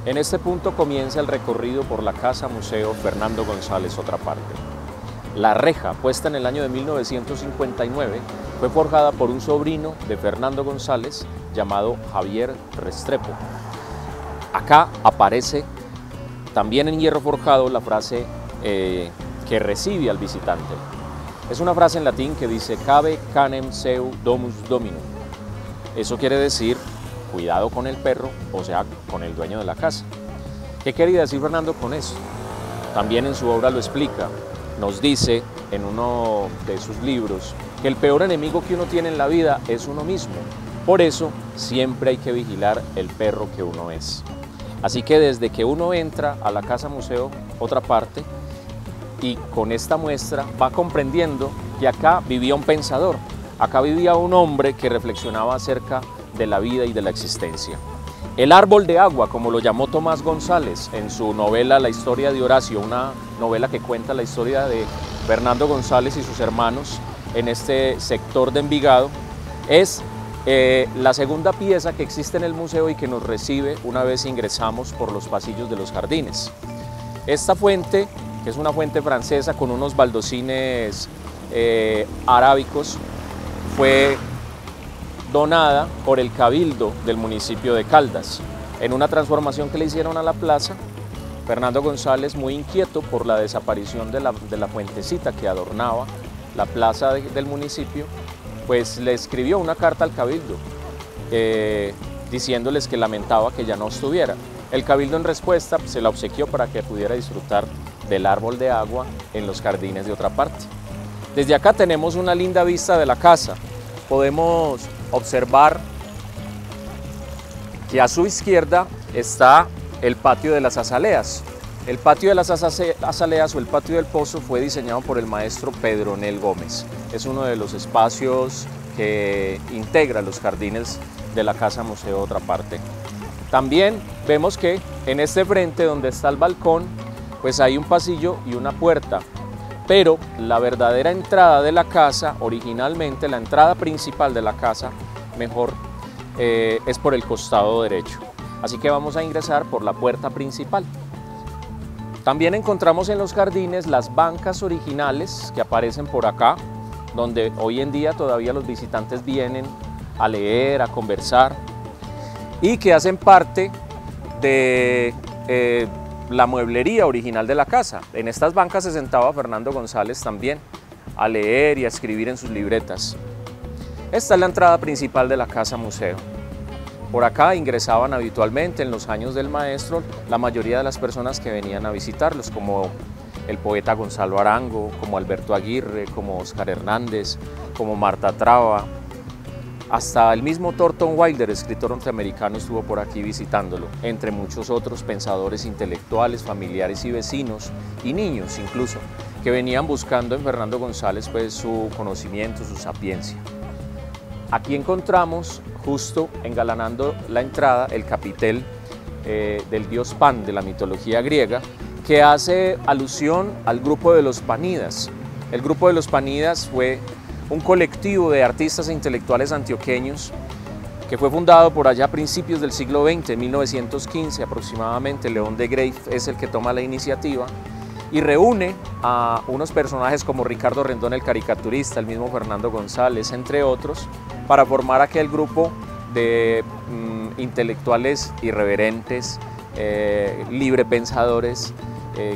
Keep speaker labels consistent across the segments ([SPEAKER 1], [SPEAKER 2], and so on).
[SPEAKER 1] En este punto comienza el recorrido por la Casa Museo Fernando González Otra Parte. La reja, puesta en el año de 1959, fue forjada por un sobrino de Fernando González llamado Javier Restrepo. Acá aparece también en hierro forjado la frase que recibe al visitante. Es una frase en latín que dice "Cabe canem seu domus dominum". Eso quiere decir cuidado con el perro, o sea, con el dueño de la casa. ¿Qué quería decir Fernando con eso? También en su obra lo explica. Nos dice en uno de sus libros que el peor enemigo que uno tiene en la vida es uno mismo. Por eso siempre hay que vigilar el perro que uno es. Así que desde que uno entra a la Casa Museo Otra Parte, y con esta muestra va comprendiendo que acá vivía un pensador, acá vivía un hombre que reflexionaba acerca de la vida y de la existencia. El árbol de agua, como lo llamó Tomás González en su novela La historia de Horacio, una novela que cuenta la historia de Fernando González y sus hermanos en este sector de Envigado, es la segunda pieza que existe en el museo y que nos recibe una vez ingresamos por los pasillos de los jardines. Esta fuente, que es una fuente francesa con unos baldocines arábicos, fue donada por el Cabildo del municipio de Caldas. En una transformación que le hicieron a la plaza, Fernando González, muy inquieto por la desaparición de la fuentecita que adornaba la plaza del municipio, pues le escribió una carta al Cabildo diciéndoles que lamentaba que ya no estuviera. El Cabildo en respuesta se la obsequió para que pudiera disfrutar del árbol de agua en los jardines de Otra Parte. Desde acá tenemos una linda vista de la casa. Podemos observar que a su izquierda está el patio de las azaleas. El patio de las azaleas o el patio del pozo fue diseñado por el maestro Pedronel Gómez. Es uno de los espacios que integra los jardines de la Casa Museo Otra Parte. También vemos que en este frente donde está el balcón, pues hay un pasillo y una puerta. Pero la verdadera entrada de la casa, originalmente la entrada principal de la casa, es por el costado derecho. Así que vamos a ingresar por la puerta principal. También encontramos en los jardines las bancas originales que aparecen por acá, donde hoy en día todavía los visitantes vienen a leer, a conversar, y que hacen parte de la mueblería original de la casa. En estas bancas se sentaba Fernando González también a leer y a escribir en sus libretas. Esta es la entrada principal de la Casa Museo. Por acá ingresaban habitualmente en los años del maestro la mayoría de las personas que venían a visitarlos, como el poeta Gonzalo Arango, como Alberto Aguirre, como Oscar Hernández, como Marta Traba. Hasta el mismo Thornton Wilder, escritor norteamericano, estuvo por aquí visitándolo, entre muchos otros pensadores intelectuales, familiares y vecinos, y niños incluso, que venían buscando en Fernando González pues, su conocimiento, su sapiencia. Aquí encontramos, justo engalanando la entrada, el capitel del dios Pan de la mitología griega, que hace alusión al grupo de los Panídas. El grupo de los Panídas fue un colectivo de artistas e intelectuales antioqueños que fue fundado por allá a principios del siglo XX, en 1915 aproximadamente. León de Greiff es el que toma la iniciativa y reúne a unos personajes como Ricardo Rendón, el caricaturista, el mismo Fernando González, entre otros, para formar aquel grupo de intelectuales irreverentes, librepensadores,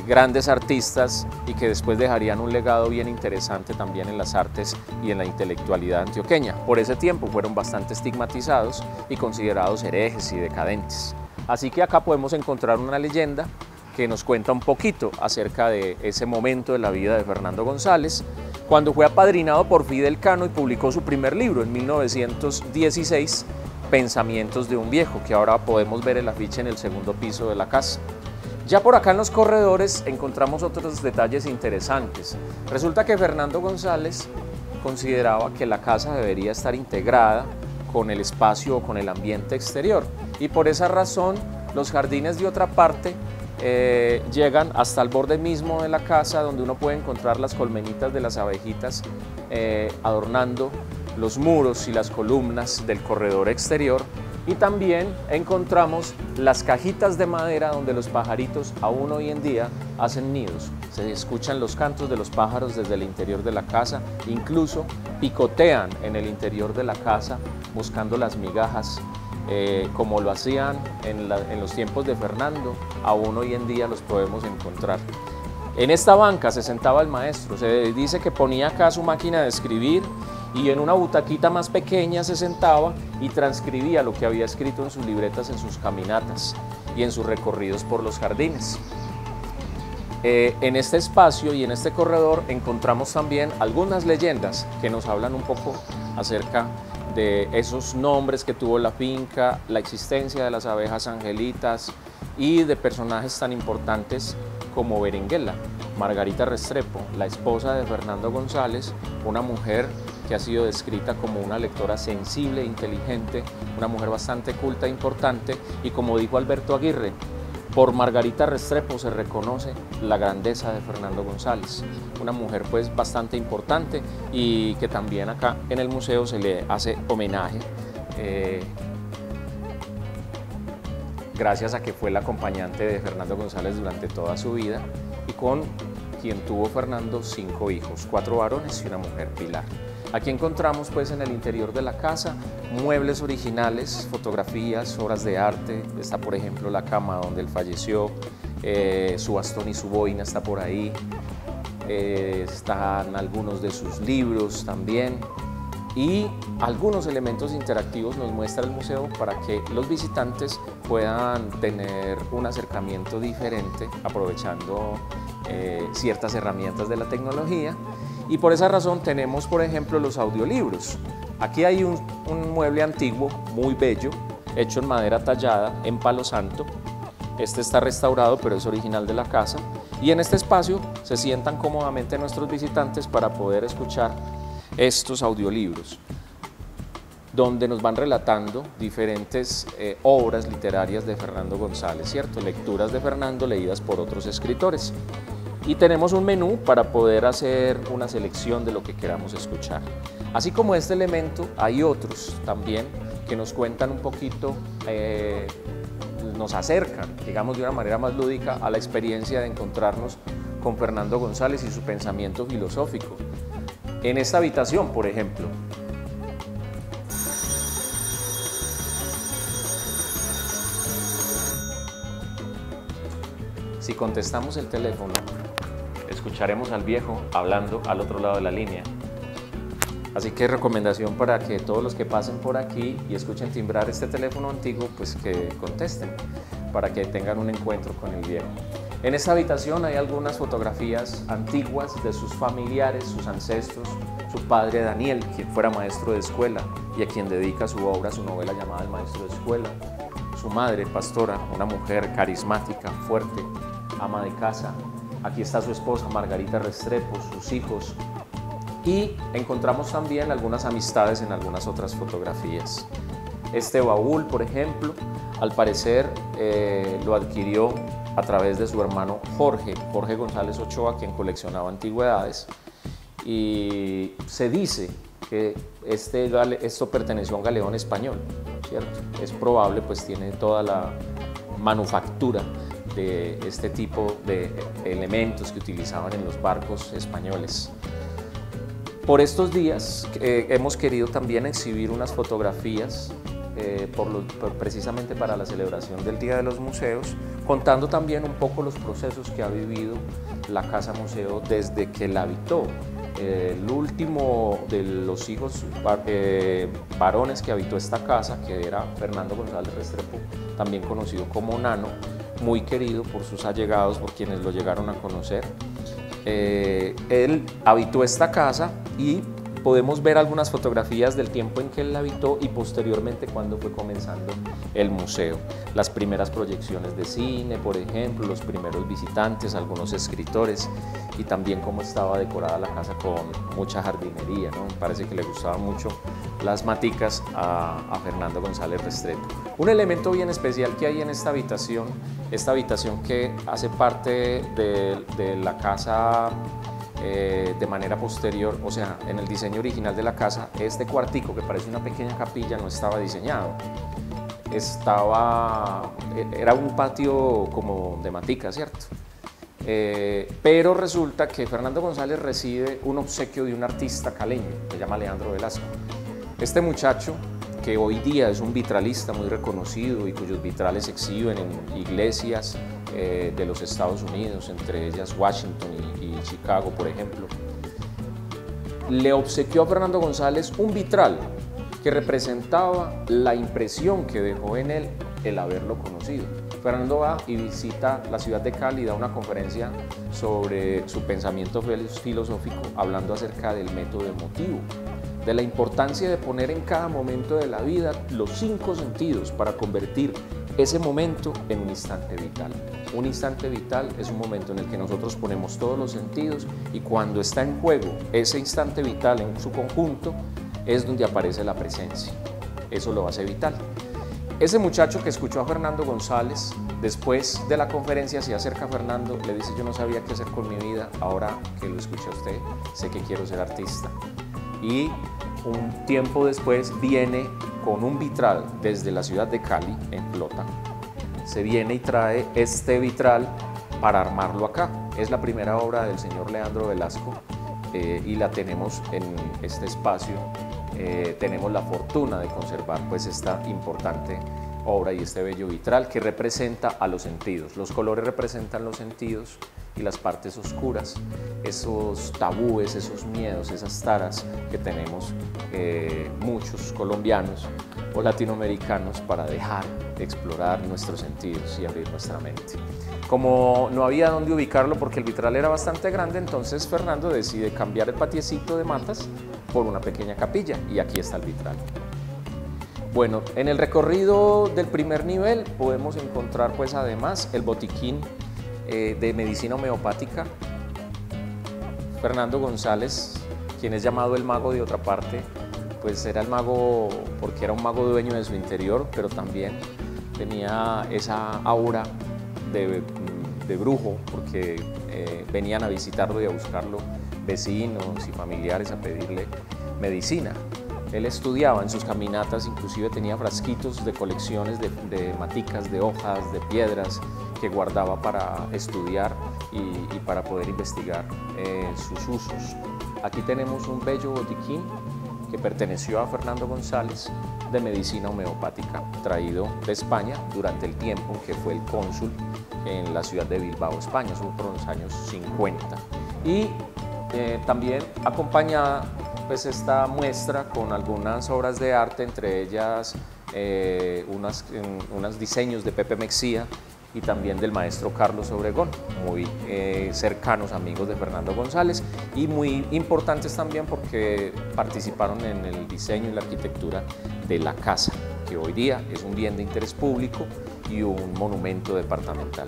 [SPEAKER 1] grandes artistas y que después dejarían un legado bien interesante también en las artes y en la intelectualidad antioqueña. Por ese tiempo fueron bastante estigmatizados y considerados herejes y decadentes. Así que acá podemos encontrar una leyenda que nos cuenta un poquito acerca de ese momento de la vida de Fernando González, cuando fue apadrinado por Fidel Cano y publicó su primer libro en 1916, Pensamientos de un viejo, que ahora podemos ver el afiche en el segundo piso de la casa. Ya por acá en los corredores encontramos otros detalles interesantes. Resulta que Fernando González consideraba que la casa debería estar integrada con el espacio o con el ambiente exterior, y por esa razón los jardines de Otra Parte llegan hasta el borde mismo de la casa, donde uno puede encontrar las colmenitas de las abejitas adornando los muros y las columnas del corredor exterior, Y también encontramos las cajitas de madera donde los pajaritos aún hoy en día hacen nidos. Se escuchan los cantos de los pájaros desde el interior de la casa, incluso picotean en el interior de la casa buscando las migajas, como lo hacían en los tiempos de Fernando, aún hoy en día los podemos encontrar. En esta banca se sentaba el maestro, se dice que ponía acá su máquina de escribir y en una butaquita más pequeña se sentaba y transcribía lo que había escrito en sus libretas en sus caminatas y en sus recorridos por los jardines. En este espacio y en este corredor encontramos también algunas leyendas que nos hablan un poco acerca de esos nombres que tuvo la finca, la existencia de las abejas angelitas y de personajes tan importantes como Berenguela, Margarita Restrepo, la esposa de Fernando González, una mujer que ha sido descrita como una lectora sensible e inteligente, una mujer bastante culta e importante, y como dijo Alberto Aguirre, por Margarita Restrepo se reconoce la grandeza de Fernando González, una mujer pues bastante importante y que también acá en el museo se le hace homenaje, gracias a que fue la acompañante de Fernando González durante toda su vida y con quien tuvo Fernando 5 hijos, 4 varones y una mujer, Pilar. Aquí encontramos pues en el interior de la casa muebles originales, fotografías, obras de arte. Está por ejemplo la cama donde él falleció, su bastón y su boina está por ahí, están algunos de sus libros también y algunos elementos interactivos nos muestra el museo para que los visitantes puedan tener un acercamiento diferente aprovechando ciertas herramientas de la tecnología. Y por esa razón tenemos, por ejemplo, los audiolibros. Aquí hay un mueble antiguo, muy bello, hecho en madera tallada, en palo santo. Este está restaurado, pero es original de la casa. Y en este espacio se sientan cómodamente nuestros visitantes para poder escuchar estos audiolibros, donde nos van relatando diferentes obras literarias de Fernando González, ¿cierto? Lecturas de Fernando leídas por otros escritores. Y tenemos un menú para poder hacer una selección de lo que queramos escuchar. Así como este elemento, hay otros también que nos cuentan un poquito, nos acercan, digamos de una manera más lúdica, a la experiencia de encontrarnos con Fernando González y su pensamiento filosófico. En esta habitación, por ejemplo, si contestamos el teléfono, escucharemos al viejo hablando al otro lado de la línea. Así que recomendación para que todos los que pasen por aquí y escuchen timbrar este teléfono antiguo, pues que contesten, para que tengan un encuentro con el viejo. En esta habitación hay algunas fotografías antiguas de sus familiares, sus ancestros, su padre Daniel, quien fuera maestro de escuela y a quien dedica su obra, su novela llamada El maestro de escuela, su madre, pastora, una mujer carismática, fuerte, ama de casa. Aquí está su esposa Margarita Restrepo, sus hijos, y encontramos también algunas amistades en algunas otras fotografías. Este baúl, por ejemplo, al parecer lo adquirió a través de su hermano Jorge González Ochoa, quien coleccionaba antigüedades, y se dice que esto perteneció a un galeón español, ¿cierto? Es probable, pues tiene toda la manufactura de este tipo de elementos que utilizaban en los barcos españoles. Por estos días hemos querido también exhibir unas fotografías precisamente para la celebración del Día de los Museos, contando también un poco los procesos que ha vivido la Casa Museo desde que la habitó. El último de los hijos varones que habitó esta casa, que era Fernando González Restrepo, también conocido como Nano, muy querido por sus allegados, por quienes lo llegaron a conocer. Él habitó esta casa y podemos ver algunas fotografías del tiempo en que él la habitó y posteriormente cuando fue comenzando el museo. Las primeras proyecciones de cine, por ejemplo, los primeros visitantes, algunos escritores, y también cómo estaba decorada la casa con mucha jardinería, ¿no? Me parece que le gustaban mucho las maticas a Fernando González Restrepo. Un elemento bien especial que hay en esta habitación que hace parte de la casa de manera posterior, o sea, en el diseño original de la casa, este cuartico que parece una pequeña capilla no estaba diseñado. era un patio como de matica, ¿cierto? Pero resulta que Fernando González recibe un obsequio de un artista caleño, que se llama Leandro Velasco. Este muchacho, que hoy día es un vitralista muy reconocido y cuyos vitrales se exhiben en iglesias de los Estados Unidos, entre ellas Washington y Chicago, por ejemplo, le obsequió a Fernando González un vitral que representaba la impresión que dejó en él el haberlo conocido. Fernando va y visita la ciudad de Cali y da una conferencia sobre su pensamiento filosófico, hablando acerca del método emotivo, de la importancia de poner en cada momento de la vida los 5 sentidos para convertir ese momento en un instante vital. Un instante vital es un momento en el que nosotros ponemos todos los sentidos y cuando está en juego ese instante vital en su conjunto es donde aparece la presencia. Eso lo hace vital. Ese muchacho que escuchó a Fernando González, después de la conferencia se acerca a Fernando, le dice: yo no sabía qué hacer con mi vida, ahora que lo escuché a usted, sé que quiero ser artista. Y un tiempo después viene con un vitral desde la ciudad de Cali, en flota. Se viene y trae este vitral para armarlo acá. Es la primera obra del señor Leandro Velasco y la tenemos en este espacio. Tenemos la fortuna de conservar pues esta importante obra y este bello vitral que representa a los sentidos. Los colores representan los sentidos y las partes oscuras, esos tabúes, esos miedos, esas taras que tenemos muchos colombianos o latinoamericanos para dejar de explorar nuestros sentidos y abrir nuestra mente. Como no había dónde ubicarlo porque el vitral era bastante grande, entonces Fernando decide cambiar el patiecito de matas por una pequeña capilla y aquí está el vitral. Bueno, en el recorrido del primer nivel podemos encontrar pues además el botiquín de medicina homeopática. Fernando González, quien es llamado el mago de otra parte, pues era el mago porque era un mago dueño de su interior, pero también tenía esa aura de brujo porque venían a visitarlo y a buscarlo vecinos y familiares a pedirle medicina. Él estudiaba en sus caminatas, inclusive tenía frasquitos de colecciones de maticas, de hojas, de piedras que guardaba para estudiar y para poder investigar sus usos. Aquí tenemos un bello botiquín que perteneció a Fernando González de medicina homeopática, traído de España durante el tiempo en que fue el cónsul en la ciudad de Bilbao, España, eso fue por los años 50. Y también acompañada pues esta muestra con algunas obras de arte, entre ellas unos diseños de Pepe Mexía y también del maestro Carlos Obregón, muy cercanos amigos de Fernando González y muy importantes también porque participaron en el diseño y la arquitectura de la casa, que hoy día es un bien de interés público y un monumento departamental.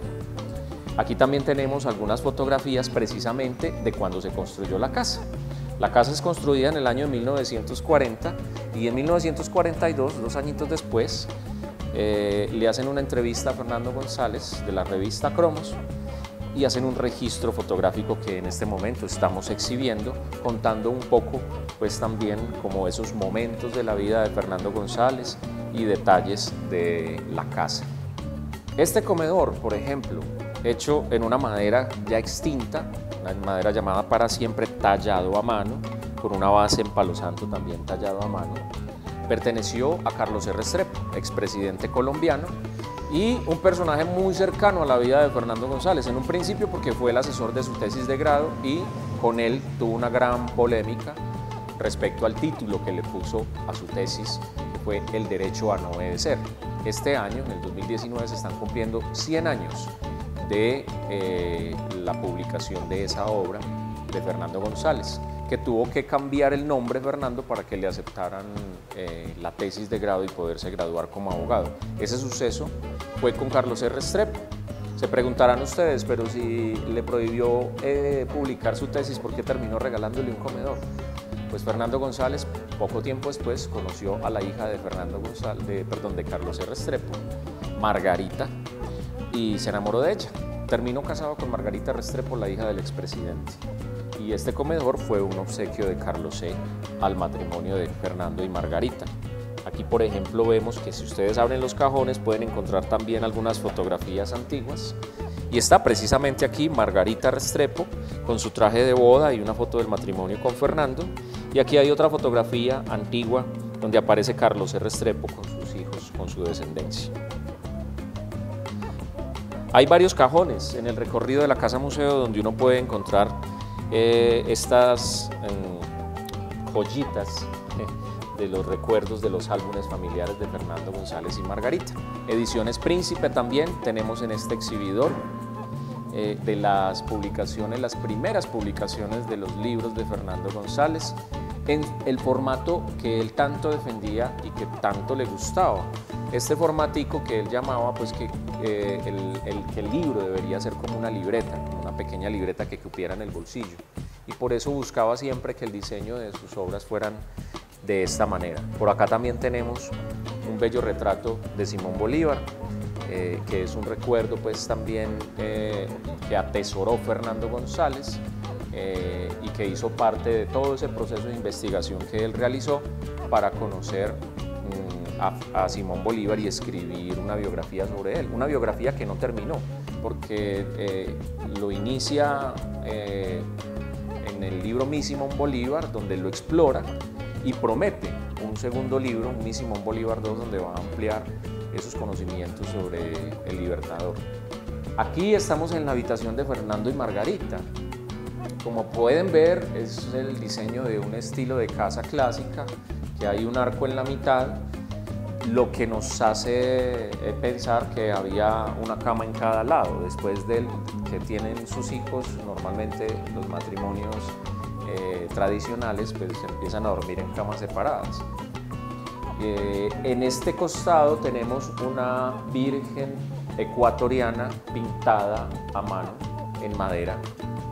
[SPEAKER 1] Aquí también tenemos algunas fotografías precisamente de cuando se construyó la casa. La casa es construida en el año 1940 y en 1942, 2 añitos después, le hacen una entrevista a Fernando González de la revista Cromos y hacen un registro fotográfico que en este momento estamos exhibiendo, contando un poco pues también como esos momentos de la vida de Fernando González y detalles de la casa. Este comedor, por ejemplo, hecho en una madera ya extinta, una madera llamada para siempre, tallado a mano, con una base en palo santo también tallado a mano, perteneció a Carlos R. Restrepo, expresidente colombiano y un personaje muy cercano a la vida de Fernando González, en un principio porque fue el asesor de su tesis de grado y con él tuvo una gran polémica respecto al título que le puso a su tesis, que fue El derecho a no obedecer. Este año, en el 2019, se están cumpliendo 100 años de la publicación de esa obra de Fernando González, que tuvo que cambiar el nombre Fernando para que le aceptaran la tesis de grado y poderse graduar como abogado. Ese suceso fue con Carlos R. Restrepo. Se preguntarán ustedes, pero si le prohibió publicar su tesis, ¿por qué terminó regalándole un comedor? Pues Fernando González, poco tiempo después, conoció a la hija de de Carlos R. Restrepo, Margarita, y se enamoró de ella. Terminó casado con Margarita Restrepo, la hija del expresidente. Y este comedor fue un obsequio de Carlos E. al matrimonio de Fernando y Margarita. Aquí, por ejemplo, vemos que si ustedes abren los cajones pueden encontrar también algunas fotografías antiguas. Y está precisamente aquí Margarita Restrepo con su traje de boda y una foto del matrimonio con Fernando. Y aquí hay otra fotografía antigua donde aparece Carlos Restrepo con sus hijos, con su descendencia. Hay varios cajones en el recorrido de la Casa Museo donde uno puede encontrar estas joyitas de los recuerdos de los álbumes familiares de Fernando González y Margarita. Ediciones Príncipe también tenemos en este exhibidor de las publicaciones, las primeras publicaciones de los libros de Fernando González en el formato que él tanto defendía y que tanto le gustaba. Este formatico que él llamaba pues que el libro debería ser como una libreta, como una pequeña libreta que cupiera en el bolsillo. Y por eso buscaba siempre que el diseño de sus obras fueran de esta manera. Por acá también tenemos un bello retrato de Simón Bolívar, que es un recuerdo pues también que atesoró Fernando González y que hizo parte de todo ese proceso de investigación que él realizó para conocer a Simón Bolívar y escribir una biografía sobre él, una biografía que no terminó, porque lo inicia en el libro Mi Simón Bolívar, donde lo explora y promete un segundo libro, un Mi Simón Bolívar II, donde va a ampliar esos conocimientos sobre el Libertador. Aquí estamos en la habitación de Fernando y Margarita. Como pueden ver, es el diseño de un estilo de casa clásica, que hay un arco en la mitad, lo que nos hace pensar que había una cama en cada lado. Después de que tienen sus hijos, normalmente los matrimonios tradicionales pues empiezan a dormir en camas separadas. En este costado tenemos una Virgen ecuatoriana pintada a mano en madera,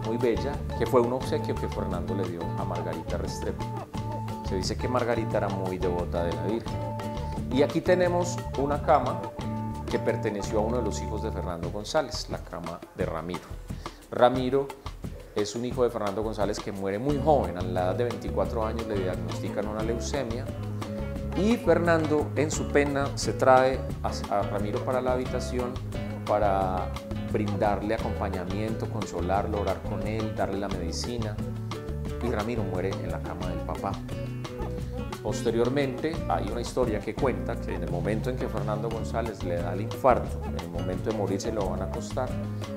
[SPEAKER 1] muy bella, que fue un obsequio que Fernando le dio a Margarita Restrepo. Se dice que Margarita era muy devota de la Virgen. Y aquí tenemos una cama que perteneció a uno de los hijos de Fernando González, la cama de Ramiro. Ramiro es un hijo de Fernando González que muere muy joven, a la edad de 24 años le diagnostican una leucemia y Fernando en su pena se trae a Ramiro para la habitación para brindarle acompañamiento, consolarlo, orar con él, darle la medicina, y Ramiro muere en la cama del papá. Posteriormente hay una historia que cuenta que en el momento en que Fernando González le da el infarto, en el momento de morirse lo van a acostar,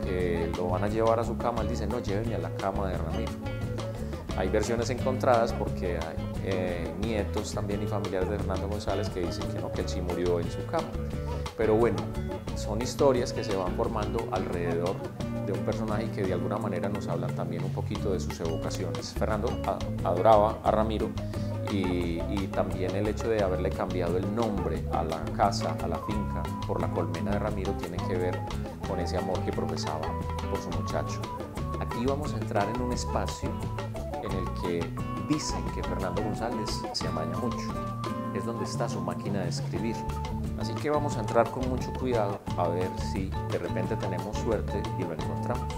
[SPEAKER 1] que lo van a llevar a su cama, él dice: no, llévenme a la cama de Ramiro. Hay versiones encontradas porque hay nietos también y familiares de Fernando González que dicen que no, que él sí murió en su cama. Pero bueno, son historias que se van formando alrededor de un personaje que de alguna manera nos hablan también un poquito de sus evocaciones. Fernando adoraba a Ramiro y también el hecho de haberle cambiado el nombre a la casa, a la finca, por la colmena de Ramiro, tiene que ver con ese amor que profesaba por su muchacho. Aquí vamos a entrar en un espacio en el que dicen que Fernando González se amaña mucho. Es donde está su máquina de escribir. Así que vamos a entrar con mucho cuidado a ver si de repente tenemos suerte y lo encontramos.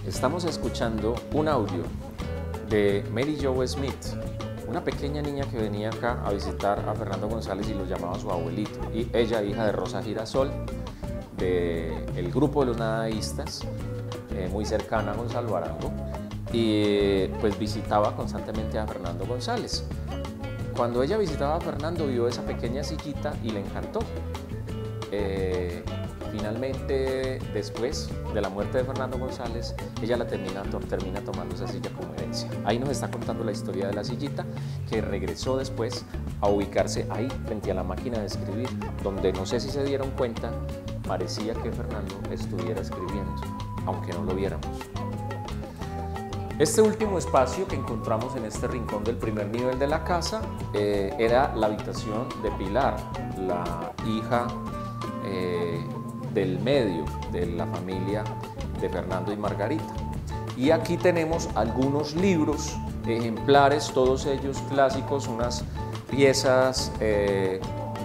[SPEAKER 1] Estamos escuchando un audio de Mary Jo Smith, una pequeña niña que venía acá a visitar a Fernando González y lo llamaba su abuelito. Y ella, hija de Rosa Girasol, del grupo de los nadaístas, muy cercana a Gonzalo Arango, y pues visitaba constantemente a Fernando González. Cuando ella visitaba a Fernando, vio esa pequeña sillita y le encantó. Finalmente, después de la muerte de Fernando González, ella termina tomando esa silla como herencia. Ahí nos está contando la historia de la sillita, que regresó después a ubicarse ahí, frente a la máquina de escribir, donde no sé si se dieron cuenta, parecía que Fernando estuviera escribiendo, aunque no lo viéramos. Este último espacio que encontramos en este rincón del primer nivel de la casa era la habitación de Pilar, la hija del medio de la familia de Fernando y Margarita. Y aquí tenemos algunos libros, ejemplares, todos ellos clásicos, unas piezas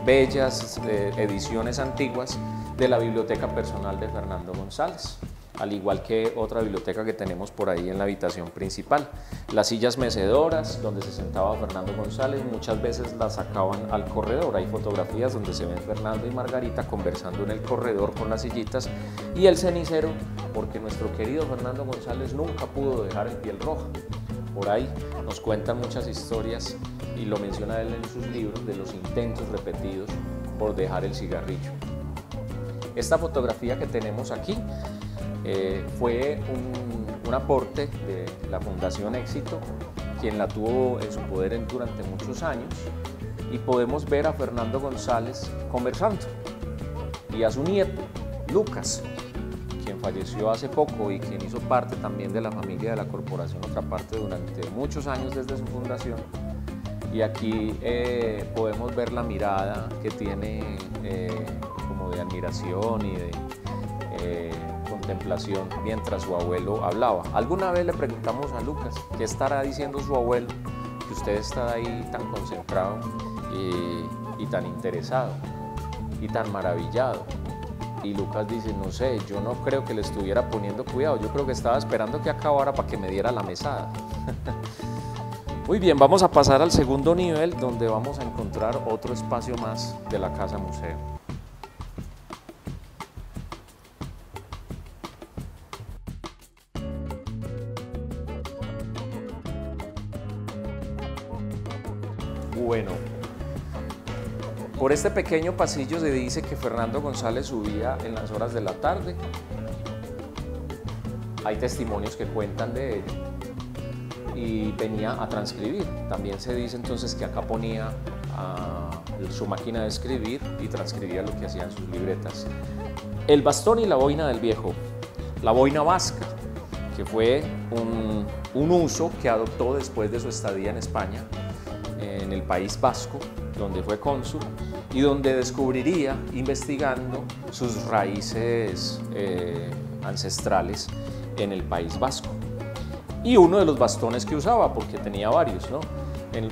[SPEAKER 1] bellas, ediciones antiguas de la biblioteca personal de Fernando González, al igual que otra biblioteca que tenemos por ahí en la habitación principal. Las sillas mecedoras donde se sentaba Fernando González, muchas veces las sacaban al corredor. Hay fotografías donde se ven Fernando y Margarita conversando en el corredor con las sillitas, y el cenicero, porque nuestro querido Fernando González nunca pudo dejar el piel roja. Por ahí nos cuentan muchas historias, y lo menciona él en sus libros, de los intentos repetidos por dejar el cigarrillo. Esta fotografía que tenemos aquí fue un aporte de la Fundación Éxito, quien la tuvo en su poder durante muchos años, y podemos ver a Fernando González conversando, y a su nieto, Lucas, quien falleció hace poco y quien hizo parte también de la familia de la corporación Otra Parte durante muchos años desde su fundación. Y aquí podemos ver la mirada que tiene como de admiración y de contemplación mientras su abuelo hablaba. Alguna vez le preguntamos a Lucas qué estará diciendo su abuelo, que usted está ahí tan concentrado y tan interesado y tan maravillado. Y Lucas dice, no sé, yo no creo que le estuviera poniendo cuidado, yo creo que estaba esperando que acabara para que me diera la mesada. Muy bien, vamos a pasar al segundo nivel, donde vamos a encontrar otro espacio más de la casa museo. Bueno, por este pequeño pasillo se dice que Fernando González subía en las horas de la tarde. Hay testimonios que cuentan de ello. Y venía a transcribir. También se dice entonces que acá ponía su máquina de escribir y transcribía lo que hacían sus libretas. El bastón y la boina del viejo. La boina vasca, que fue un uso que adoptó después de su estadía en España, en el País Vasco, donde fue cónsul y donde descubriría, investigando, sus raíces ancestrales en el País Vasco. Y uno de los bastones que usaba, porque tenía varios, ¿no?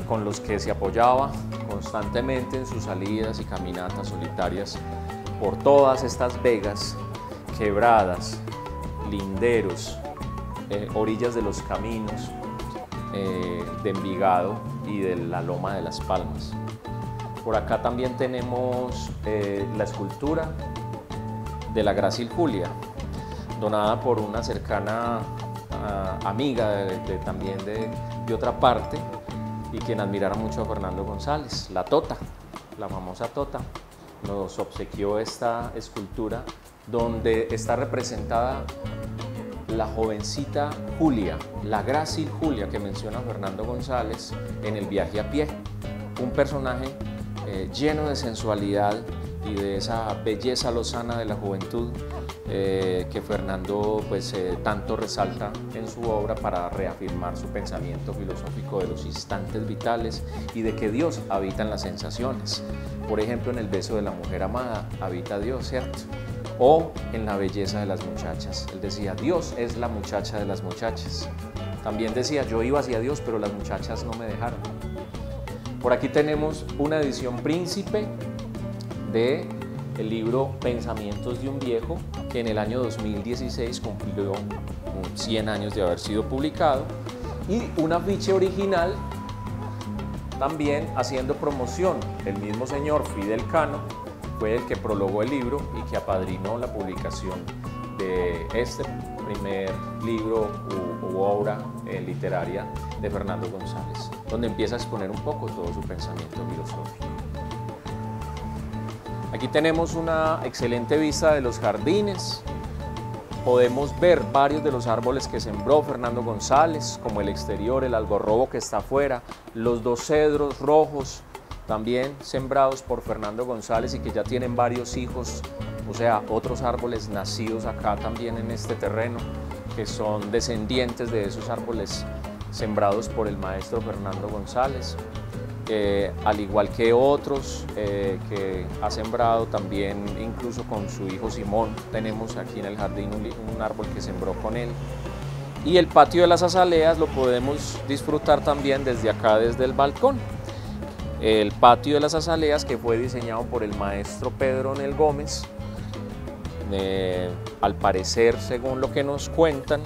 [SPEAKER 1] Con los que se apoyaba constantemente en sus salidas y caminatas solitarias por todas estas vegas, quebradas, linderos, orillas de los caminos de Envigado y de la Loma de las Palmas. Por acá también tenemos la escultura de la Grácil Julia, donada por una cercana amiga también de Otra Parte, y quien admirara mucho a Fernando González, la Tota, la famosa Tota, nos obsequió esta escultura donde está representada la jovencita Julia, la Grácil Julia que menciona Fernando González en El viaje a pie, un personaje lleno de sensualidad y de esa belleza lozana de la juventud que Fernando tanto resalta en su obra para reafirmar su pensamiento filosófico de los instantes vitales y de que Dios habita en las sensaciones. Por ejemplo, en el beso de la mujer amada habita Dios, ¿cierto? O en la belleza de las muchachas. Él decía, Dios es la muchacha de las muchachas. También decía, yo iba hacia Dios, pero las muchachas no me dejaron. Por aquí tenemos una edición príncipe de el libro Pensamientos de un viejo, que en el año 2016 cumplió 100 años de haber sido publicado, y un afiche original también haciendo promoción. El mismo señor Fidel Cano fue el que prologó el libro y que apadrinó la publicación de este primer libro u obra literaria de Fernando González, donde empieza a exponer un poco todo su pensamiento filosófico. Aquí tenemos una excelente vista de los jardines. Podemos ver varios de los árboles que sembró Fernando González, como el exterior, el algarrobo que está afuera, los 2 cedros rojos, también sembrados por Fernando González y que ya tienen varios hijos, o sea, otros árboles nacidos acá también en este terreno, que son descendientes de esos árboles sembrados por el maestro Fernando González. al igual que otros que ha sembrado también, incluso con su hijo Simón. Tenemos aquí en el jardín un árbol que sembró con él. Y el patio de las azaleas lo podemos disfrutar también desde acá, desde el balcón. El patio de las azaleas, que fue diseñado por el maestro Pedro Onel Gómez, al parecer, según lo que nos cuentan,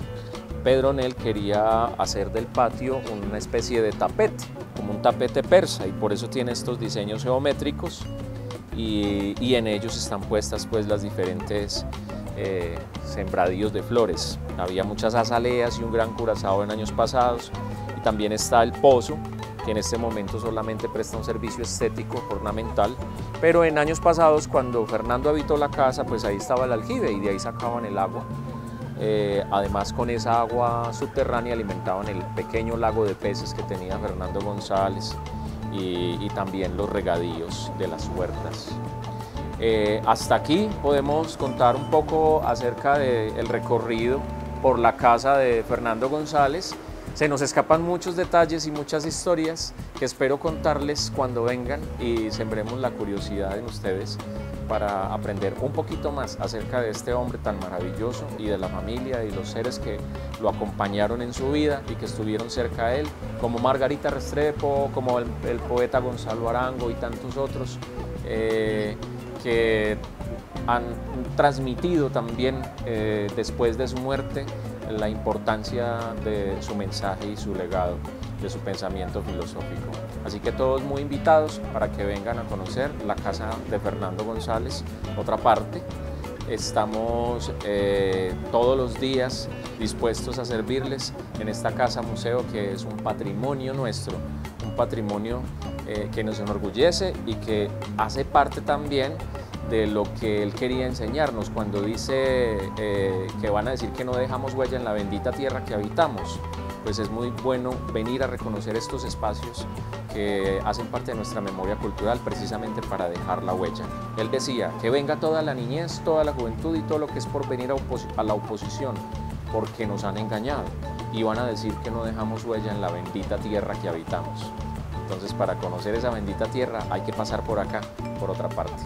[SPEAKER 1] Pedro Onel quería hacer del patio una especie de tapete, como un tapete persa, y por eso tiene estos diseños geométricos, y en ellos están puestas pues las diferentes sembradíos de flores. Había muchas azaleas y un gran curazao en años pasados, y también está el pozo, que en este momento solamente presta un servicio estético, ornamental, pero en años pasados, cuando Fernando habitó la casa, pues ahí estaba el aljibe y de ahí sacaban el agua. Además, con esa agua subterránea alimentaban el pequeño lago de peces que tenía Fernando González, y también los regadíos de las huertas. Hasta aquí podemos contar un poco acerca del recorrido por la casa de Fernando González. Se nos escapan muchos detalles y muchas historias que espero contarles cuando vengan y sembremos la curiosidad en ustedes para aprender un poquito más acerca de este hombre tan maravilloso y de la familia y los seres que lo acompañaron en su vida y que estuvieron cerca de él, como Margarita Restrepo, como el poeta Gonzalo Arango y tantos otros que han transmitido también después de su muerte la importancia de su mensaje y su legado, de su pensamiento filosófico. Así que todos muy invitados para que vengan a conocer la casa de Fernando González, otra parte. Estamos todos los días dispuestos a servirles en esta casa museo, que es un patrimonio nuestro, un patrimonio que nos enorgullece y que hace parte también de lo que él quería enseñarnos cuando dice que van a decir que no dejamos huella en la bendita tierra que habitamos. Pues es muy bueno venir a reconocer estos espacios que hacen parte de nuestra memoria cultural, precisamente para dejar la huella. Él decía que venga toda la niñez, toda la juventud y todo lo que es por venir a la oposición, porque nos han engañado y van a decir que no dejamos huella en la bendita tierra que habitamos. Entonces, para conocer esa bendita tierra hay que pasar por acá, por otra parte.